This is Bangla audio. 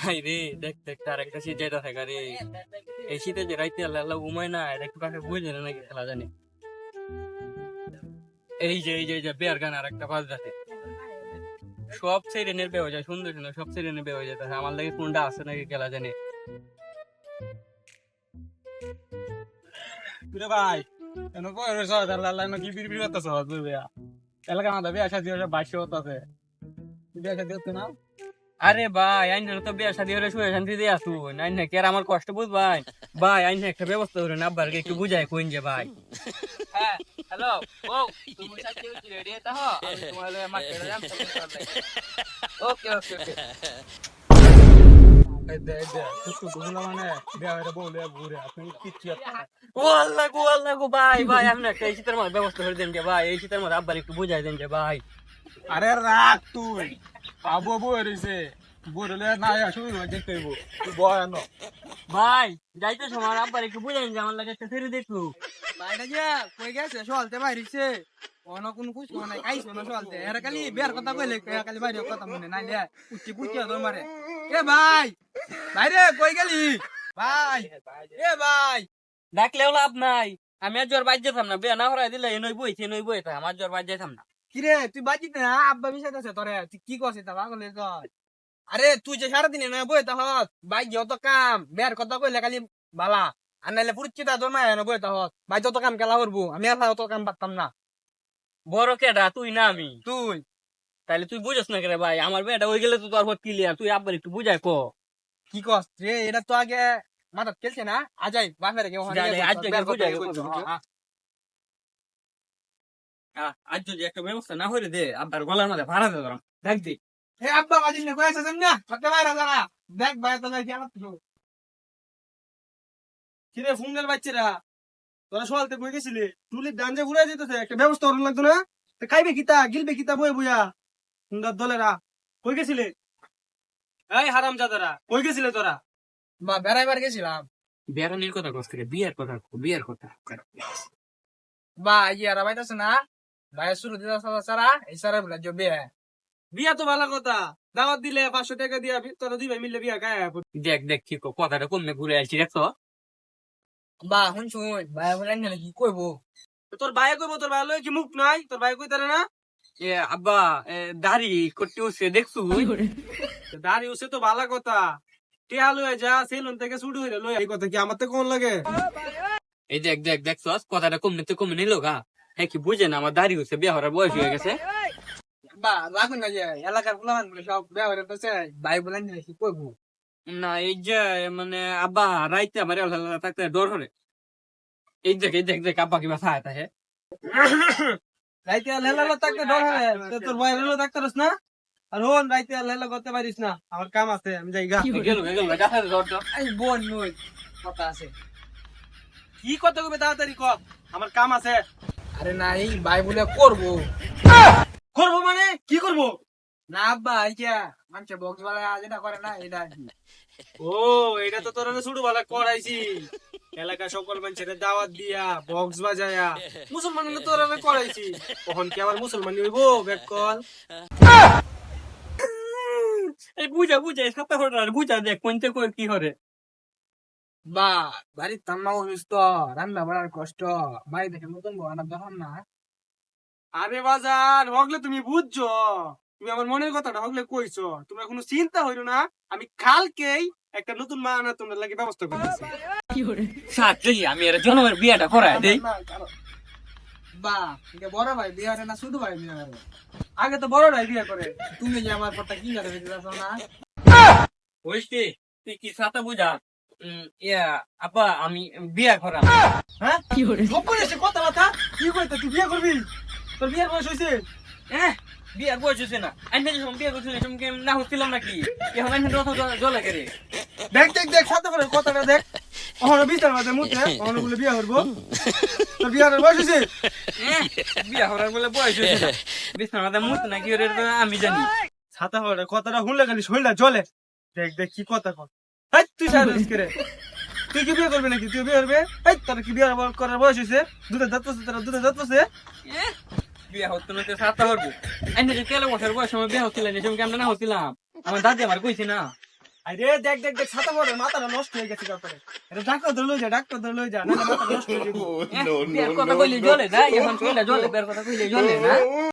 হাই রে, দেখ দেখ তার একটা শীত যেটা থাকে রে। এই শীতে যে রাইতে আল্লাহ ঘুমায় না, এটা একটু কাকে বুঝে না নাকি খেলা জানি। এই যে বেয়ার গান আর একটা বাজ রাখে, সব সেরেনের বে হয়ে যায়, সুন্দর সুন্দর সব সেরেনের বে হয়ে যায়। আমার লাগে কোনটা আছে নাকি খেলা জানি। কিরে ভাই এনো কই রে সদ আল্লাহ না কি বিড়বিড় করতেছ তুই ভাইয়া এলাকা আমাদের বিয়া শাদী হলে 22 হতাছে তুই বিয়া শাদী হচ্ছে না আরে ভাই, আইন তো বিয়া শাদী হলে শুয়ে শান্তিতে আসু আইন না কে আর আমার কষ্ট বুঝ ভাই। ভাই আইন একটা ব্যবস্থা করেন, আব্বারকে একটু বুঝায় কইন যে ভাই। হ্যাঁ, হ্যালো, ও তুমি সাথে রেডি হতে হো, আমি তোমার লগে মাঠে যাম। ওকে ওকে ওকে। এই দে তুই বুঝলা মানে বিয়া হইরা বলে ঘুরে আপনি কিচ্ছু ও আল্লাহ গো ভাই ভাই, আপনি একটা এই শীতের মধ্যে ব্যবস্থা করে দেন যে ভাই, এই শীতের মধ্যে আব্বার একটু বুঝাই দেন যে ভাই। আরে রাখ তুই আবু বই রইছে বইলে না আসু দেখতে হইব তুই বয় আনো ভাই যাইতে সময় আব্বার একটু বুঝাই যে আমার লাগে একটা ছেড়ে দেখু। বাইরে যা কই গেছে চলতে বাইরিছে কোন কোন কুছ মানে কাইছ না চলতে এর খালি বিয়ার কথা কইলে খালি বাইরে কথা মনে নাই লে উচ্চি পুচ্চি তোর মারে। এ ভাই বাইরে কই গেলি ভাই? এ ভাই ডাকলেও লাভ নাই, আমি আর জ্বর বাজ যেতাম না, বিয়া না হরাই দিলে নই বইছে আমার জ্বর বাজ যেতাম না। কিরে তুই বাজিত না আব্বা বিষয় আছে তোরে তুই কি করছিস তা পাগলে কর। আরে তুই যে সারাদিন না বই তাহত ভাই যত কাম বিয়ার কথা কইলে খালি বালা আর নাইলে পুরুচিতা তোর মায় না বই তাহত ভাই যত কাম খেলা করবো আমি আর অত কাম পারতাম না। বড় কেডা তুই না আমি? তুই তাইলে তুই বুঝছ না কে ভাই, আমার বিয়াটা হয়ে গেলে তো তোর ক্লিয়ার, তুই আব্বার একটু বুঝাই ক। কি কস রে এটা তো আগে মাথাত খেলছে না আজাই বাপের কেউ আজ বুঝাই আজ যদি একটা ব্যবস্থা না হইলে দে, আব্বার গলার মধ্যে ভাড়া দে ধরম দেখ দি। হে আব্বা বাজিস না কয়েছে না করতে বাইরে যারা দেখ ভাই তো যাই আমার তো কিরে ফুঙ্গেল বাচ্চারা তোরা সকালতে বই গেছিলি টুলির ডাঞ্জে ঘুরে যেতেছে একটা ব্যবস্থা করুন লাগতো না তো খাইবে কিতা গিলবে কিতা বই বইয়া সুন্দর দলেরা কই গেছিলে? এই হারাম জাদারা কই গেছিলে তোরা? বা বেড়াইবার গেছিলাম। বেড়ানির কথা কস থেকে বিয়ের কথা বিয়ের কথা। বা ইয়ারা বাইতাছে না ভাই শুরু দিদা সারা এই সারা বলে যে বিয়ে বিয়া তো ভালো কথা দাওয়াত দিলে 500 টাকা দিয়া তোরা দুই ভাই মিললে বিয়া গায়ে দেখ দেখ কি কথাটা কমে ঘুরে আসছি দেখছো। বা শুন শুন ভাই বলেন না কি কইবো তোর ভাই কইবো তোর ভাই লই কি মুখ নাই তোর ভাই কইতারে না এ আব্বা দাড়ি করতে হচ্ছে দেখছো। দাঁড়ি উসে তো ভালো কথা টিয়া লয়ে যা সেলুন থেকে শুরু হইলো লই এই কথা কি আমার তো কোন লাগে এই দেখ দেখ দেখছো কথাটা কমে নিল গা। হ্যাঁ কি বুঝে না আমার দাড়ি হচ্ছে, বিয়ে হওয়ার বয়স হয়ে গেছে। বা রাখুন না যে এলাকার ফুলামান বলে সব ব্যবহার করতেছে ভাই বলেন না কি কইবো না এই যে মানে আব্বা রাইতে আমার থাকতে ডর হরে। এই দেখ আব্বা কি বাসা আতা হে। রাইতে লেলা থাকতে ডর হয় তোর ভাই লেলা থাকতেরস না আর হন রাইতে লেলা করতে পারিস না আমার কাম আছে আমি যাই গা গেল গাছে ডর তো। এই বোন নই কথা আছে কি কথা কবে তাড়াতাড়ি কর আমার কাম আছে। আরে নাই ভাই বলে করবো করবো মানে কি করবো না আব্বা আইয়া মানুষে বক্স বালা যেটা করে না এটা ও এটা তো তোরা শুরু বালা করাইছি এলাকা সকল মানুষের দাওয়াত দিয়া বক্স বাজায়া মুসলমান তোরা করাইছি কখন কি আবার মুসলমান হইব বেক কল এই বুঝা সাপ্তাহ হরে বুঝা দেখ কোনতে কই কি হরে। বা বাড়ির তাম্মা অসুস্থ রান্না বাড়ার কষ্ট বাড়ি দেখে নতুন বানার দরকার না। আরে বাজার হগলে তুমি বুঝছো তুমি আমার মনের কথাটা হগলে কইছো তোমরা কোনো চিন্তা হইলো না আমি কালকেই একটা নতুন মা আনা তোমার লাগে ব্যবস্থা করতেছি। সাথে আমি এর জন্মের বিয়েটা করাই দেই। বা এটা বড় ভাই বিয়ে হয় না ছোট ভাই বিয়ে হয়? আগে তো বড় ভাই বিয়ে করে, তুমি যে আমার কথা কি করে দিতেছ না বুঝছি তুই কি সাথে বুঝা। ইয়া আপা আমি বিয়ে করা। হ্যাঁ কি করে গোপন এসে কথা কথা কি কইতে তুই বিয়ে করবি তোর বিয়ের বয়স হইছে? বিয়ার বয়স হচ্ছে না, আমি যখন বিয়ে করছি তুমি না হচ্ছিলাম নাকি এখন আমি জলে করে। দেখ দেখ দেখ সাথে করে কথাটা দেখ ওখানে বিচার মাঝে মুতে ওখানে বলে বিয়ে করবো তোর বিয়ের বয়স হইছে? বিয়ে করার বলে বয়স হচ্ছে না, বিছানার মাঝে মুত নাকি ওরে আমি জানি। ছাতা করে কথাটা শুনলে খালি শরীরটা জ্বলে। দেখ দেখ কি কথা কর এই তুই সাইলেন্স করে তুই কি বিয়ে করবি নাকি তুই বিয়ে করবে এই তোর কি বিয়ে করার বয়স হইছে? দুধে যাচ্ছে তোরা দুধে যাচ্ছে বিয়ে হতো না তো সাতটা করবো। আমি যে তেলে বছর বয়স সময় বিয়ে হচ্ছিল না, সেরকম আমরা না হচ্ছিলাম, আমার দাদি আমার কইছি না। আরে দেখ দেখ দেখ ছাতা পরে মাথাটা নষ্ট হয়ে গেছে তারপরে এটা ডাক্তার ধরে লই যা না মাথা নষ্ট হয়ে যাবে বের কথা কইলে জ্বলে না এখন কইলে জ্বলে বের কথা কইলে জ্বলে না